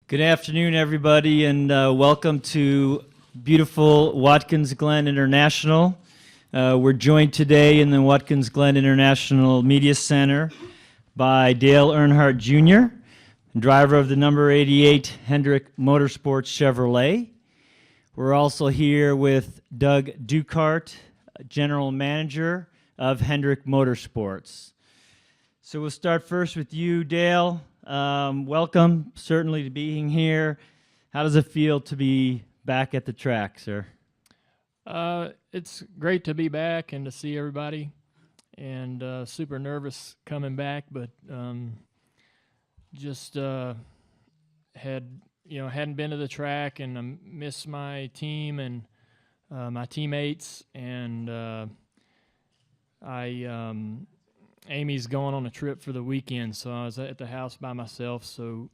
Good afternoon, everybody, and welcome to beautiful Watkins Glen International. We're joined today in the Watkins Glen International Media Center by Dale Earnhardt Jr., driver of the number 88 Hendrick Motorsports Chevrolet. We're also here with Doug Duchardt, General Manager of Hendrick Motorsports. So we'll start first with you, Dale. Welcome, certainly, to being here. How does it feel to be back at the track, sir? It's great to be back and to see everybody, and super nervous coming back, but just hadn't been to the track, and I miss my team and my teammates, and Amy's going on a trip for the weekend, so I was at the house by myself, so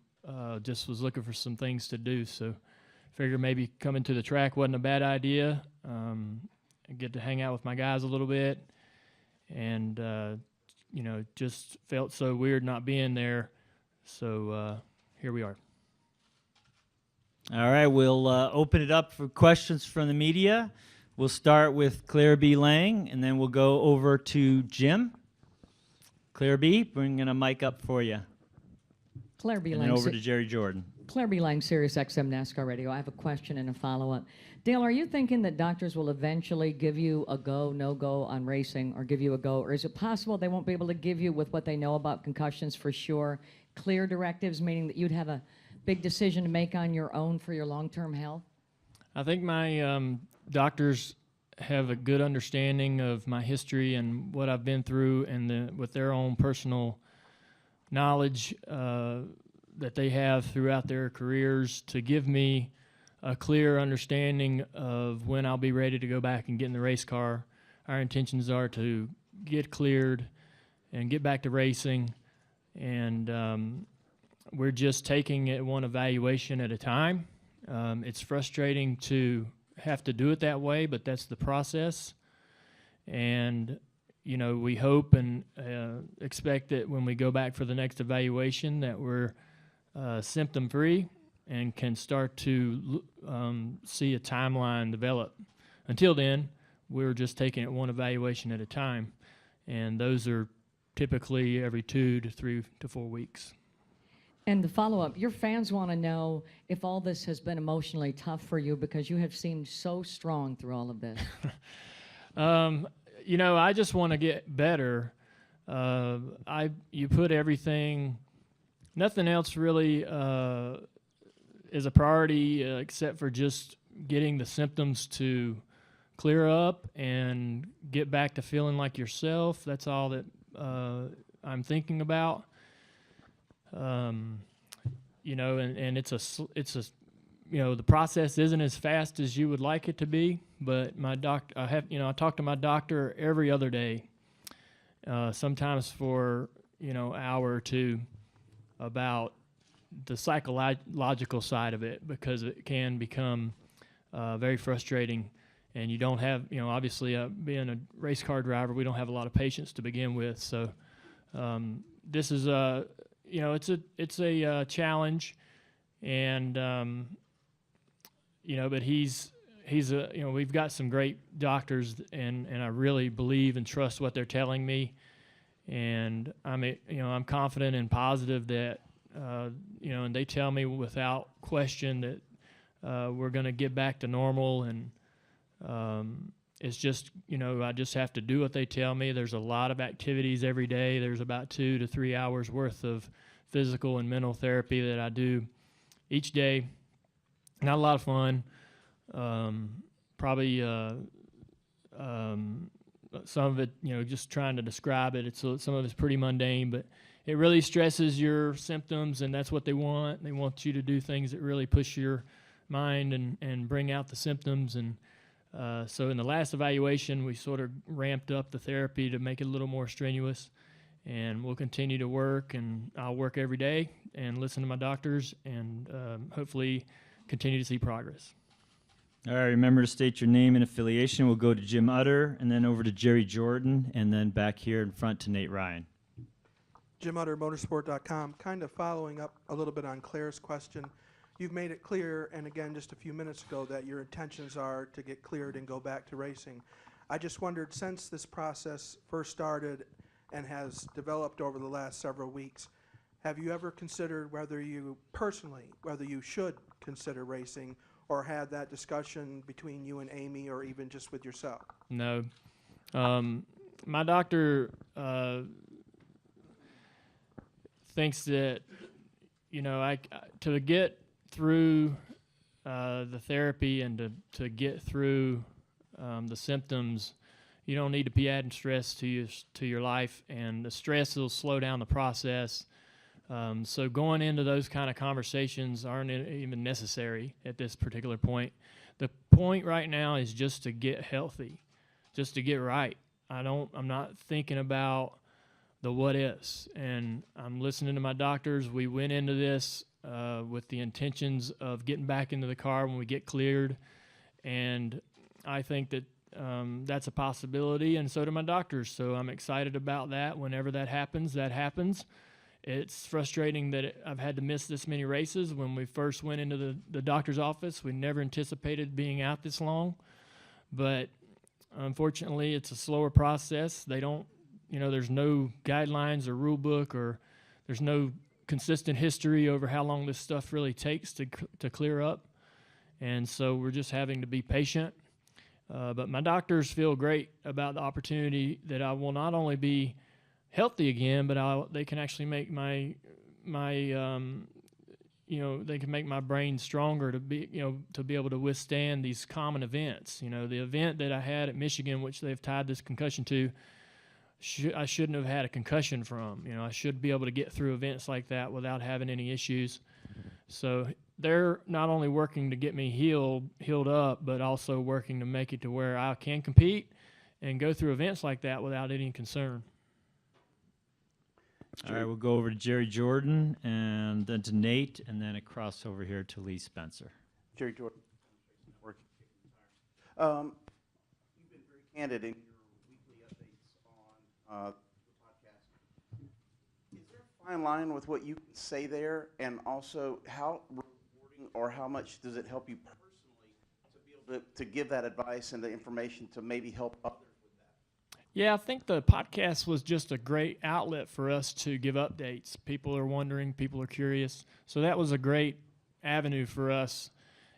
just was looking for some things to do, so figured maybe coming to the track wasn't a bad idea. I get to hang out with my guys a little bit, and just felt so weird not being there, so here we are. All right, we'll open it up for questions from the media. We'll start with Claire B. Lang, and then we'll go over to Jim. Claire B., bringing a mic up for you. Claire B. And Lang. then over to Jerry Jordan. Claire B. Lang, Sirius XM NASCAR Radio. I have a question and a follow-up. Dale, are you thinking that doctors will eventually give you a go, no-go on racing, or give you a go? Or is it possible they won't be able to give you, with what they know about concussions for sure, clear directives, meaning that you'd have a big decision to make on your own for your long-term health? I think my doctors have a good understanding of my history and what I've been through, and with their own personal knowledge that they have throughout their careers, to give me a clear understanding of when I'll be ready to go back and get in the race car. Our intentions are to get cleared and get back to racing, and we're just taking it one evaluation at a time. It's frustrating to have to do it that way, but that's the process. And we hope and expect that when we go back for the next evaluation that we're symptom free and can start to see a timeline develop. Until then, we're just taking it one evaluation at a time, and those are typically every 2 to 3 to 4 weeks. And the follow-up, your fans want to know if all this has been emotionally tough for you, because you have seemed so strong through all of this. I just want to get better. You put everything, nothing else really is a priority except for just getting the symptoms to clear up and get back to feeling like yourself. That's all that I'm thinking about. And it's the process isn't as fast as you would like it to be, but I talk to my doctor every other day, sometimes for, an hour or two, about the psychological side of it, because it can become very frustrating, and you don't have, obviously being a race car driver, we don't have a lot of patience to begin with, so this is it's a challenge, and but we've got some great doctors, and I really believe and trust what they're telling me, and I'm confident and positive that and they tell me without question that we're going to get back to normal, and it's just, I just have to do what they tell me. There's a lot of activities every day. There's about 2 to 3 hours worth of physical and mental therapy that I do each day. Not a lot of fun. Probably some of it, just trying to describe it, some of it's pretty mundane, but it really stresses your symptoms, and that's what they want. They want you to do things that really push your mind and bring out the symptoms, and so in the last evaluation, we sort of ramped up the therapy to make it a little more strenuous, and we'll continue to work, and I'll work every day and listen to my doctors, and hopefully continue to see progress. All right, remember to state your name and affiliation. We'll go to Jim Utter, and then over to Jerry Jordan, and then back here in front to Nate Ryan. Jim Utter, motorsport.com. Kind of following up a little bit on Claire's question. you've made it clear, and again just a few minutes ago, that your intentions are to get cleared and go back to racing. I just wondered, since this process first started and has developed over the last several weeks, have you ever considered whether you should consider racing, or had that discussion between you and Amy, or even just with yourself? No. My doctor thinks that, to get through the therapy and to get through the symptoms, you don't need to be adding stress to your life, and the stress will slow down the process. So going into those kind of conversations aren't even necessary at this particular point. The point right now is just to get healthy, just to get right. I'm not thinking about the what ifs, and I'm listening to my doctors. We went into this with the intentions of getting back into the car when we get cleared, and I think that that's a possibility, and so do my doctors. So I'm excited about that. Whenever that happens, that happens. It's frustrating that I've had to miss this many races. When we first went into the doctor's office, we never anticipated being out this long. But unfortunately, it's a slower process. They don't, there's no guidelines or rule book, or there's no consistent history over how long this stuff really takes to clear up. And so we're just having to be patient. But my doctors feel great about the opportunity that I will not only be healthy again, but they can actually make my they can make my brain stronger to be able to withstand these common events. The event that I had at Michigan, which they've tied this concussion to, I shouldn't have had a concussion from. I should be able to get through events like that without having any issues. So they're not only working to get me healed up, but also working to make it to where I can compete and go through events like that without any concern. All right, we'll go over to Jerry Jordan, and then to Nate, and then across over here to Lee Spencer. Jerry Jordan. You've been very candid in your weekly updates on the podcast. Is there a fine line with what you can say there, and also how rewarding or how much does it help you personally to be able to give that advice and the information to maybe help others? Yeah, I think the podcast was just a great outlet for us to give updates. People are wondering, people are curious. So that was a great avenue for us,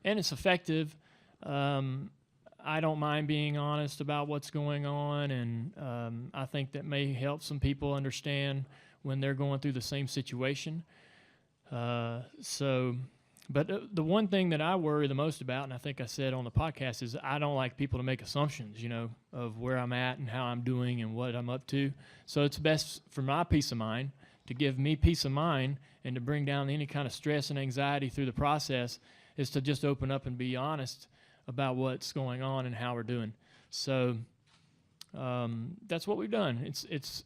and it's effective. I don't mind being honest about what's going on, and I think that may help some people understand when they're going through the same situation. But the one thing that I worry the most about, and I think I said on the podcast, is I don't like people to make assumptions, of where I'm at and how I'm doing and what I'm up to. So it's best for my peace of mind, to give me peace of mind and to bring down any kind of stress and anxiety through the process, is to just open up and be honest about what's going on and how we're doing. So that's what we've done. It's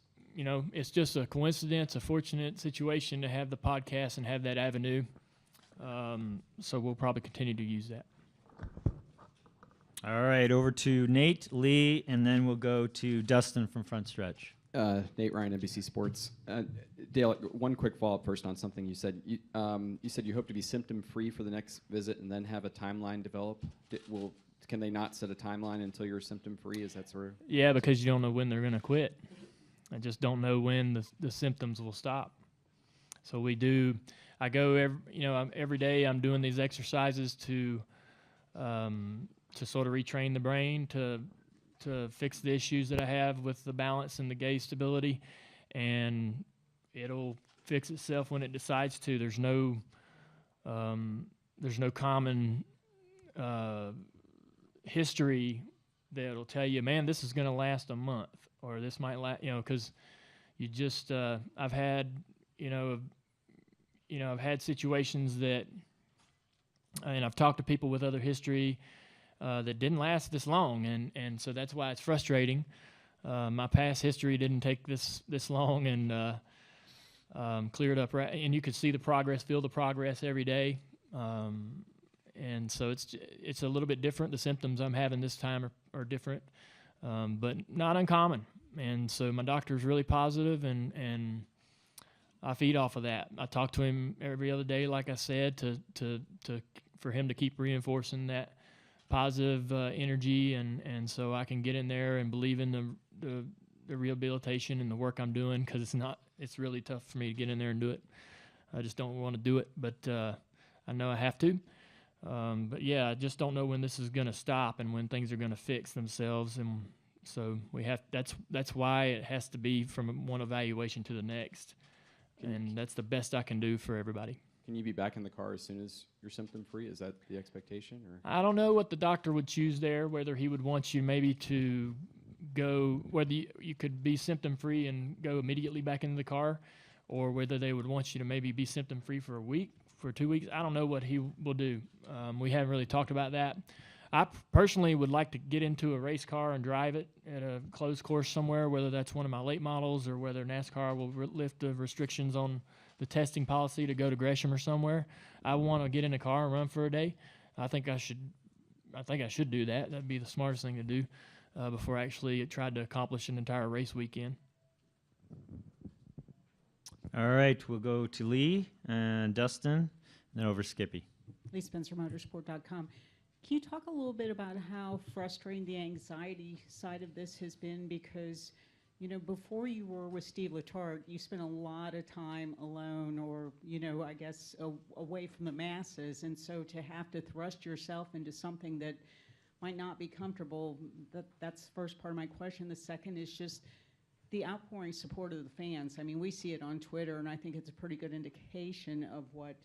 just a coincidence, a fortunate situation to have the podcast and have that avenue. So we'll probably continue to use that. All right, over to Nate, Lee, and then we'll go to Dustin from Front Stretch. Nate Ryan, NBC Sports. Dale, one quick follow-up first on something you said. You said you hope to be symptom-free for the next visit and then have a timeline develop. Can they not set a timeline until you're symptom-free? Is that sort of? Yeah, because you don't know when they're going to quit. I just don't know when the symptoms will stop. So we do. I go every day. I'm doing these exercises to sort of retrain the brain to fix the issues that I have with the balance and the gaze stability, and it'll fix itself when it decides to. There's no common history that'll tell you, man, this is going to last a month, or this might last, because you just I've had I've had situations that, and I've talked to people with other history that didn't last this long, and so that's why it's frustrating. My past history didn't take this long, and cleared up, and you could see the progress, feel the progress every day, and so it's a little bit different. The symptoms I'm having this time are different, but not uncommon, and so my doctor's really positive, and I feed off of that. I talk to him every other day, like I said, for him to keep reinforcing that positive energy, and so I can get in there and believe in the rehabilitation and the work I'm doing, because it's really tough for me to get in there and do it. I just don't want to do it, but I know I have to. But yeah, I just don't know when this is going to stop and when things are going to fix themselves, and so that's why it has to be from one evaluation to the next, and that's the best I can do for everybody. Can you be back in the car as soon as you're symptom-free? Is that the expectation? Or I don't know what the doctor would choose there, whether he would want you maybe to go, whether you could be symptom-free and go immediately back into the car, or whether they would want you to maybe be symptom-free for a week, for 2 weeks. I don't know what he will do. We haven't really talked about that. I personally would like to get into a race car and drive it at a closed course somewhere, whether that's one of my late models or whether NASCAR will lift the restrictions on the testing policy to go to Gresham or somewhere. I want to get in a car and run for a day. I think I should do that. That'd be the smartest thing to do before I actually tried to accomplish an entire race weekend. All right, we'll go to Lee and Dustin, and then over Skippy. LeeSpencerMotorsport.com. Can you talk a little bit about how frustrating the anxiety side of this has been? Because, you know, before you were with Steve Duchardt, you spent a lot of time alone, or, you know, I guess away from the masses. And so to have to thrust yourself into something that might not be comfortable, that's the first part of my question. The second is just the outpouring support of the fans. I mean, we see it on Twitter, and I think it's a pretty good indication of what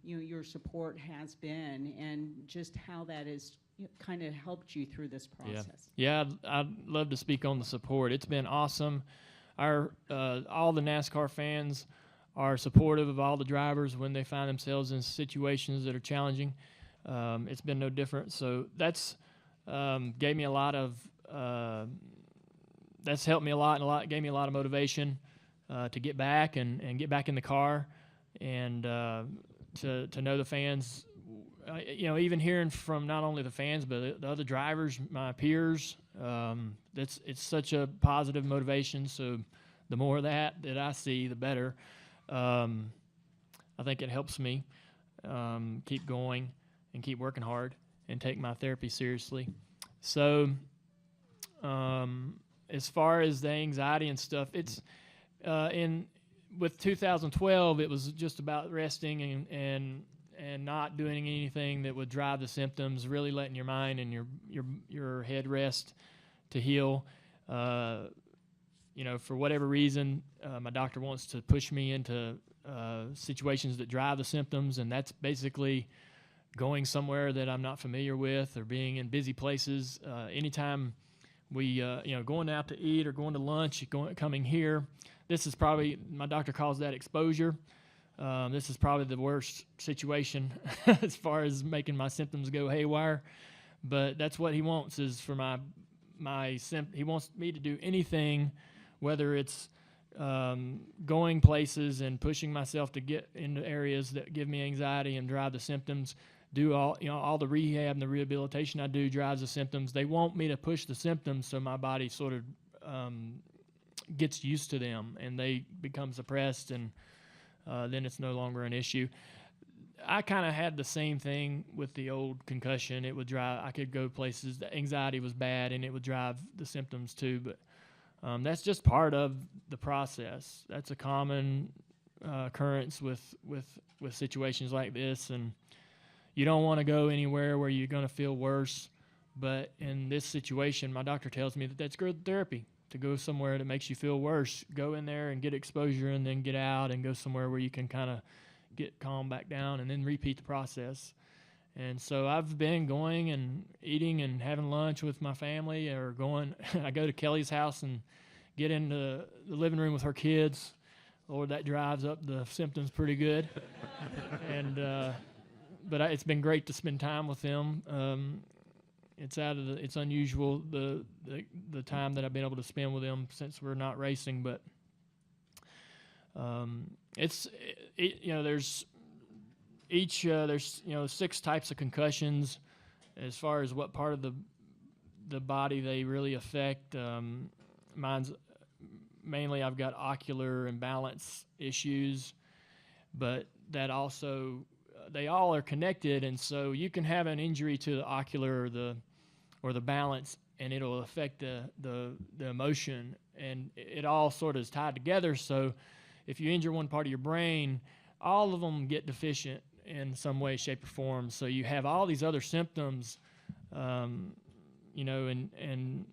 you know, your support has been, and just how that has kind of helped you through this process. Yeah, I'd love to speak on the support. It's been awesome. Our all the NASCAR fans are supportive of all the drivers when they find themselves in situations that are challenging. It's been no different. So that's gave me a lot of that's helped me a lot, and gave me a lot of motivation to get back and get back in the car, and to know the fans, you know, even hearing from not only the fans but the other drivers, my peers, it's such a positive motivation. So the more of that I see, the better. I think it helps me keep going and keep working hard and take my therapy seriously. So as far as the anxiety and stuff, it's with 2012, it was just about resting and not doing anything that would drive the symptoms, really letting your mind and your head rest to heal. You know, for whatever reason, my doctor wants to push me into situations that drive the symptoms, and that's basically going somewhere that I'm not familiar with, or being in busy places. Anytime we, you know, going out to eat or going to lunch, coming here, this is probably, my doctor calls that exposure. This is probably the worst situation as far as making my symptoms go haywire. But that's what he wants, is for he wants me to do anything, whether it's going places and pushing myself to get into areas that give me anxiety and drive the symptoms, do all the rehab and the rehabilitation I do drives the symptoms. They want me to push the symptoms so my body sort of gets used to them and they become suppressed, and then it's no longer an issue. I kind of had the same thing with the old concussion. It would drive, I could go places, the anxiety was bad, and it would drive the symptoms too, but that's just part of the process. That's a common occurrence with situations like this, and you don't want to go anywhere where you're going to feel worse. But in this situation, my doctor tells me that that's good therapy, to go somewhere that makes you feel worse. Go in there and get exposure, and then get out and go somewhere where you can kind of get calm back down, and then repeat the process. And so I've been going and eating and having lunch with my family, or going, I go to Kelly's house and get into the living room with her kids. Lord, that drives up the symptoms pretty good. And but it's been great to spend time with them. It's unusual the time that I've been able to spend with them since we're not racing, but there's 6 types of concussions as far as what part of the body they really affect. mainly I've got ocular and balance issues, but that also they all are connected, and so you can have an injury to the ocular or the balance, and it'll affect the emotion, and it all sort of is tied together. So if you injure one part of your brain, all of them get deficient in some way, shape, or form. So you have all these other symptoms, you know, and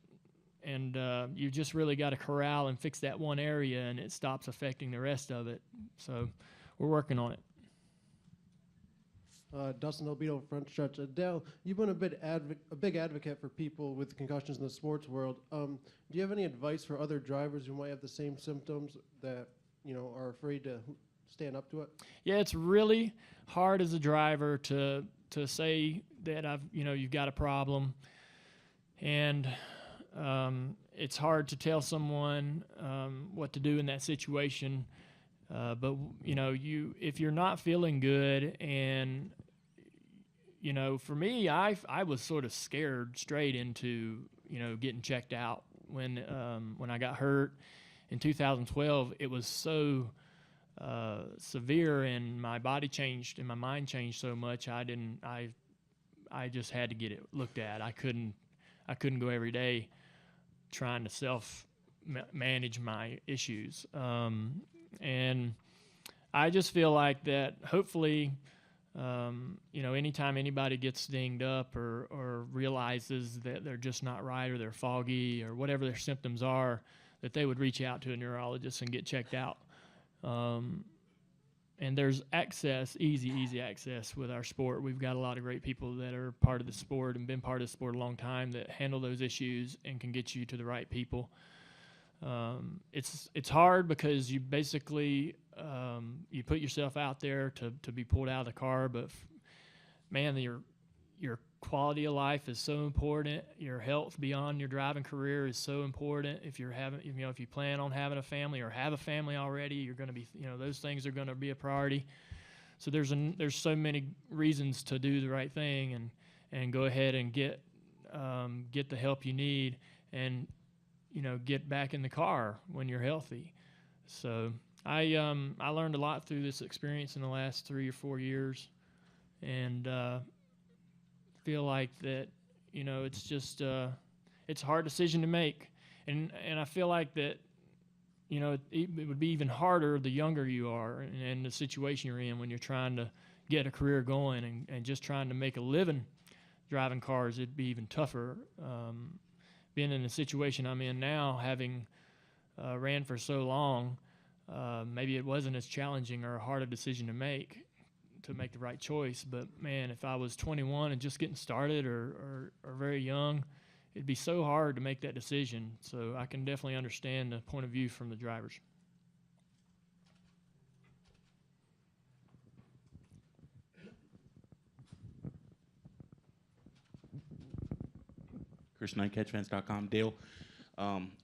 you just really got to corral and fix that one area, and it stops affecting the rest of it. So we're working on it. Dustin Albino, front stretch. Dale, you've been a big advocate for people with concussions in the sports world. Do you have any advice for other drivers who might have the same symptoms that, you know, are afraid to stand up to it? Yeah, it's really hard as a driver to say that you've got a problem, and it's hard to tell someone what to do in that situation. But you know, if you're not feeling good, and you know, for me, I was sort of scared straight into, you know, getting checked out when I got hurt in 2012. It was so severe, and my body changed and my mind changed so much. I just had to get it looked at. I couldn't go every day trying to self manage my issues. And I just feel like that hopefully, you know, anytime anybody gets dinged up or realizes that they're just not right, or they're foggy, or whatever their symptoms are, that they would reach out to a neurologist and get checked out. And there's access, easy access with our sport. We've got a lot of great people that are part of the sport and been part of the sport a long time that handle those issues and can get you to the right people. It's hard because you basically you put yourself out there to be pulled out of the car, but man, your quality of life is so important. Your health beyond your driving career is so important. If you plan on having a family or have a family already, you're going to be, you know, those things are going to be a priority. So there's so many reasons to do the right thing and go ahead and get the help you need, and you know, get back in the car when you're healthy. So I learned a lot through this experience in the last 3 or 4 years, and feel like that, you know, it's just it's a hard decision to make, and I feel like that, you know, it would be even harder the younger you are and the situation you're in when you're trying to get a career going and just trying to make a living driving cars. It'd be even tougher. Being in the situation I'm in now, having ran for so long, maybe it wasn't as challenging or a harder decision to make the right choice. But man, if I was 21 and just getting started or very young, it'd be so hard to make that decision. So I can definitely understand the point of view from the drivers. Chris Knight, catchfans.com. Dale,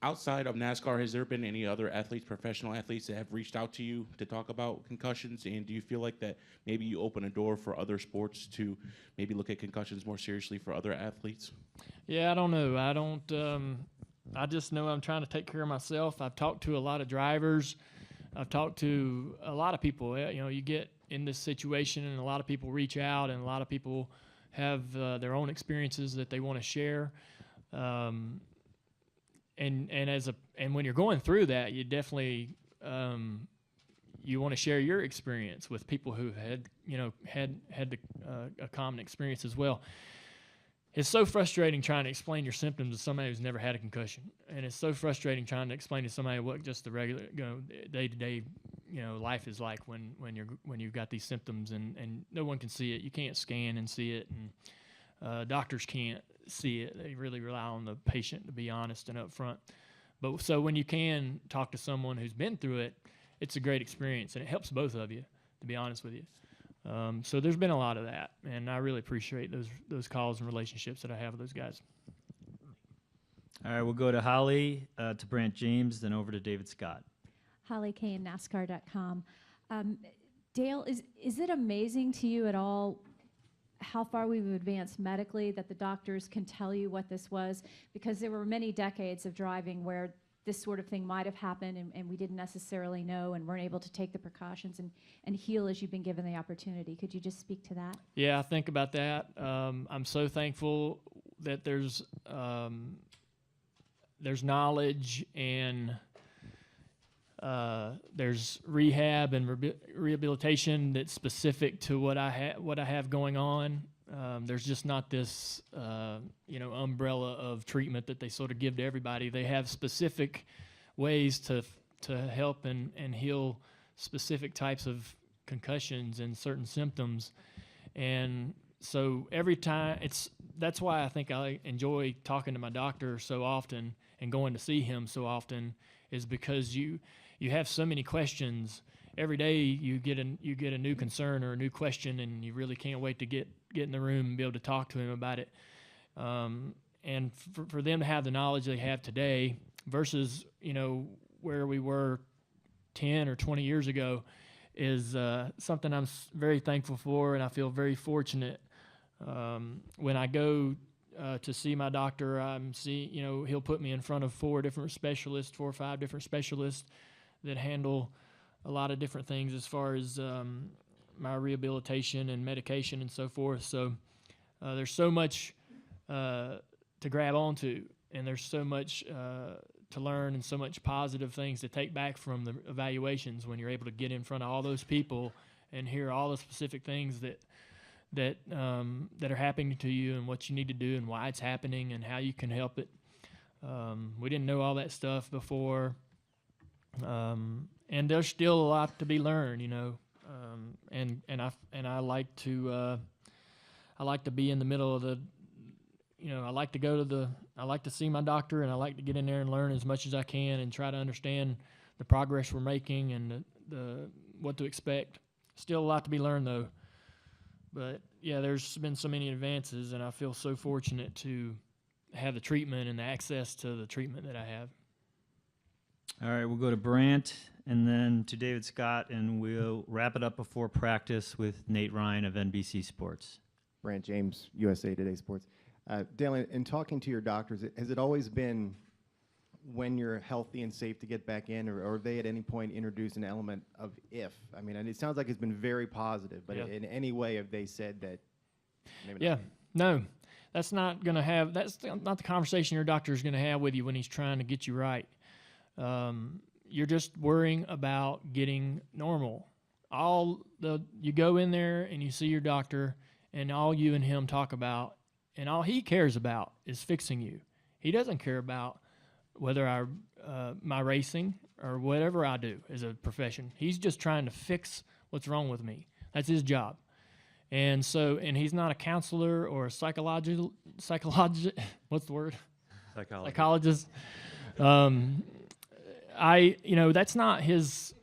outside of NASCAR, has there been any other athletes, professional athletes, that have reached out to you to talk about concussions? And do you feel like that maybe you open a door for other sports to maybe look at concussions more seriously for other athletes? Yeah, I don't know. I just know I'm trying to take care of myself. I've talked to a lot of drivers. I've talked to a lot of people. You know, you get in this situation, and a lot of people reach out, and a lot of people have their own experiences that they want to share. And when you're going through that, you definitely you want to share your experience with people who had a common experience as well. It's so frustrating trying to explain your symptoms to somebody who's never had a concussion, and it's so frustrating trying to explain to somebody what just the regular, day-to-day, life is like when you've got these symptoms, and no one can see it. You can't scan and see it, and doctors can't see it. They really rely on the patient to be honest and upfront. But so when you can talk to someone who's been through it, it's a great experience, and it helps both of you, to be honest with you. So there's been a lot of that, and I really appreciate those calls and relationships that I have with those guys. All right, we'll go to Holly, to Brant James, then over to David Scott. Holly Kane, NASCAR.com. Dale, is it amazing to you at all how far we've advanced medically, that the doctors can tell you what this was? Because there were many decades of driving where this sort of thing might have happened and we didn't necessarily know and weren't able to take the precautions and heal as you've been given the opportunity. Could you just speak to that? Yeah, I think about that. I'm so thankful that there's knowledge and there's rehab and rehabilitation that's specific to what I have going on. There's just not this umbrella of treatment that they sort of give to everybody. They have specific ways to help and heal specific types of concussions and certain symptoms. And so every time that's why I think I enjoy talking to my doctor so often and going to see him so often, is because you have so many questions. Every day you get a new concern or a new question, and you really can't wait to get in the room and be able to talk to him about it. And for them to have the knowledge they have today versus where we were 10 or 20 years ago is something I'm very thankful for, and I feel very fortunate. When I go to see my doctor, he'll put me in front of 4 or 5 different specialists that handle a lot of different things as far as my rehabilitation and medication and so forth. So there's so much to grab onto, and there's so much to learn and so much positive things to take back from the evaluations when you're able to get in front of all those people and hear all the specific things that are happening to you and what you need to do and why it's happening and how you can help it. We didn't know all that stuff before, and there's still a lot to be learned, and I like to be in the middle of the. I like to see my doctor, and I like to get in there and learn as much as I can and try to understand the progress we're making and the what to expect. Still a lot to be learned, though. But, yeah, there's been so many advances, and I feel so fortunate to have the treatment and the access to the treatment that I have. All right, we'll go to Brant and then to David Scott, and we'll wrap it up before practice with Nate Ryan of NBC Sports. Brant James, USA Today Sports. Dale, in talking to your doctors, has it always been when you're healthy and safe to get back in, or have they at any point introduced an element of if? I mean, and it sounds like it's been very positive, but in any way have they said that? Maybe not? No, that's not going to have, that's not the conversation your doctor is going to have with you when he's trying to get you right. You're just worrying about getting normal. You go in there and you see your doctor, and all you and him talk about, and all he cares about is fixing you. He doesn't care about whether my racing or whatever I do as a profession. He's just trying to fix what's wrong with me. That's his job. And he's not a counselor or a psychologist. What's the word? Psychologist. That's not his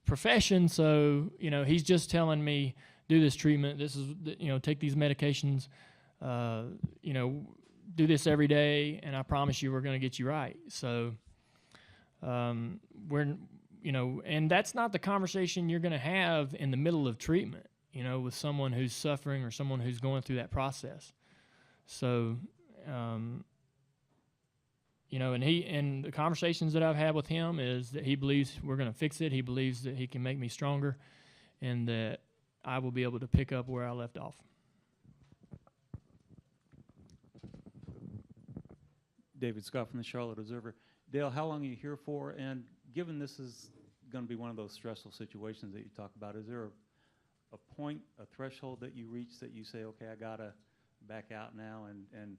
profession. So, he's just telling me, do this treatment. This is, take these medications. Do this every day, and I promise you we're going to get you right. So and that's not the conversation you're going to have in the middle of treatment, with someone who's suffering or someone who's going through that process. So, and the conversations that I've had with him is that he believes we're going to fix it. He believes that he can make me stronger and that I will be able to pick up where I left off. David Scott from the Charlotte Observer. Dale, how long are you here for? And given this is going to be one of those stressful situations that you talk about, is there a point, a threshold that you reach that you say, okay, I got to back out now? And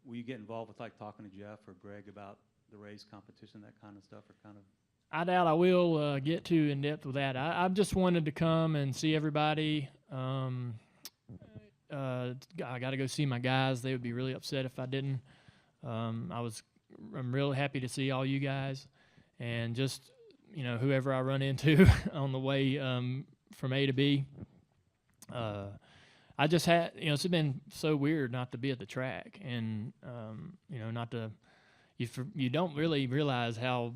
will you get involved with talking to Jeff or Greg about the race competition, that kind of stuff, or kind of? I doubt I will get too in depth with that. I've just wanted to come and see everybody. I got to go see my guys. They would be really upset if I didn't. I'm really happy to see all you guys, and just whoever I run into on the way from A to B. I just had it's been so weird not to be at the track, and not to you don't really realize how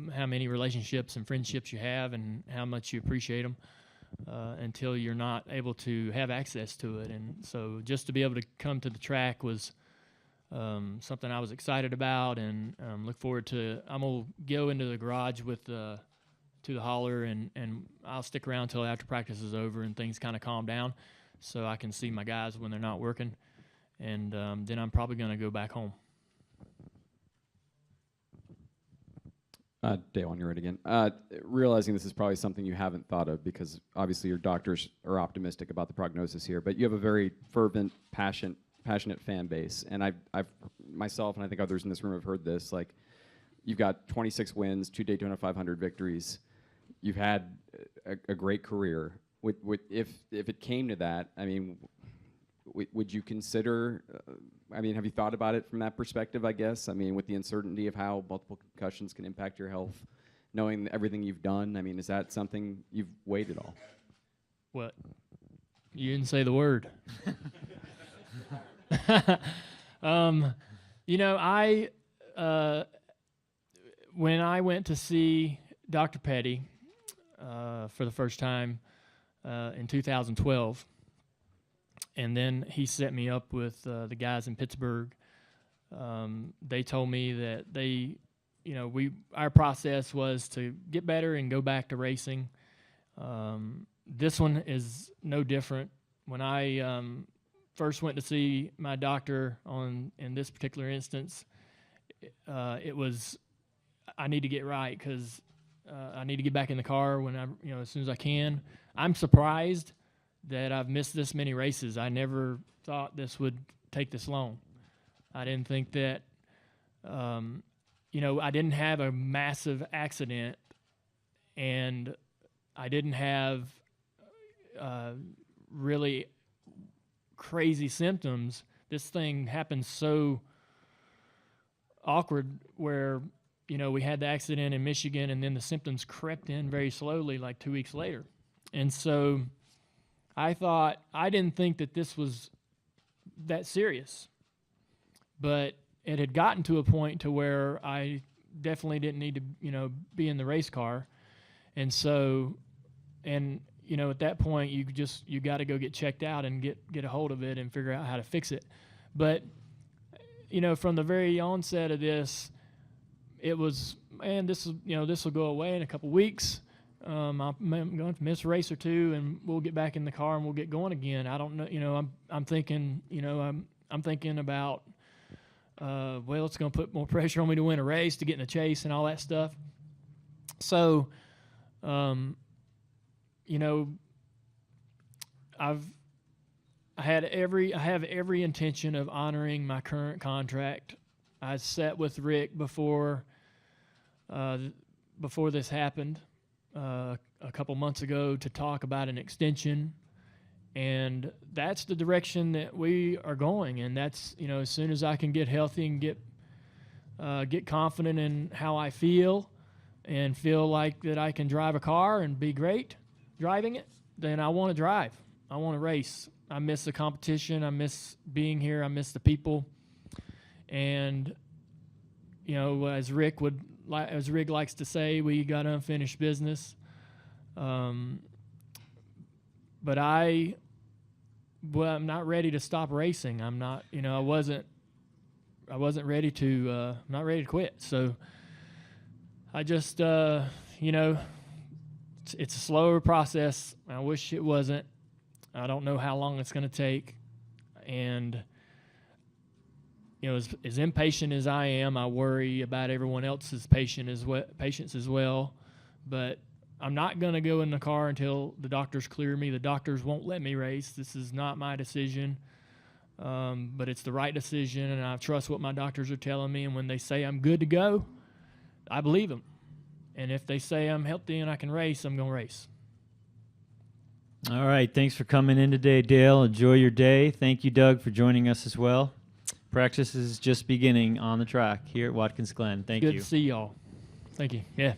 many relationships and friendships you have and how much you appreciate them until you're not able to have access to it. And so just to be able to come to the track was something I was excited about, and look forward to. I'm gonna go into the garage with to the hauler, and I'll stick around till after practice is over and things kind of calm down, so I can see my guys when they're not working, and then I'm probably gonna go back home. Dale, on your right again. Realizing this is probably something you haven't thought of, because obviously your doctors are optimistic about the prognosis here, but you have a very fervent, passionate fan base, and I've myself, and I think others in this room have heard this. Like, you've got 26 wins, 2 Daytona 500 victories. You've had a great career. If it came to that, I mean, would you consider? I mean, have you thought about it from that perspective, I guess? I mean, with the uncertainty of how multiple concussions can impact your health, knowing everything you've done, I mean, is that something you've weighed at all? What? You didn't say the word. You know, when I went to see Dr. Petty for the first time in 2012, and then he set me up with the guys in Pittsburgh. They told me that our process was to get better and go back to racing. This one is no different. When I first went to see my doctor in this particular instance, it was, I need to get right, because I need to get back in the car as soon as I can. I'm surprised that I've missed this many races. I never thought this would take this long. I didn't think that, I didn't have a massive accident, and I didn't have really crazy symptoms. This thing happened so awkward where, we had the accident in Michigan, and then the symptoms crept in very slowly, like 2 weeks later. And so I didn't think that this was that serious, but it had gotten to a point to where I definitely didn't need to, be in the race car. And so, at that point, you got to go get checked out and get a hold of it and figure out how to fix it. But, from the very onset of this, it was, man, this will go away in a couple weeks. I'm going to miss a race or two, and we'll get back in the car and we'll get going again. I don't know, I'm thinking, I'm thinking about, it's going to put more pressure on me to win a race, to get in the chase and all that stuff. So, I have every intention of honoring my current contract. I sat with Rick before this happened a couple months ago to talk about an extension, and that's the direction that we are going. And that's, as soon as I can get healthy and get confident in how I feel and feel like that I can drive a car and be great driving it, then I want to drive. I want to race. I miss the competition. I miss being here. I miss the people. And, as Rick likes to say, we got unfinished business. But I'm not ready to stop racing. I'm not, I wasn't ready to, not ready to quit. So I just, it's a slower process. I wish it wasn't. I don't know how long it's going to take. And, as impatient as I am, I worry about everyone else's patience as well. But I'm not going to go in the car until the doctors clear me. The doctors won't let me race. This is not my decision. But it's the right decision, and I trust what my doctors are telling me. And when they say I'm good to go, I believe them. And if they say I'm healthy and I can race, I'm going to race. All right. Thanks for coming in today, Dale. Enjoy your day. Thank you, Doug, for joining us as well. Practice is just beginning on the track here at Watkins Glen. Thank you. Good to see y'all. Thank you. Yeah.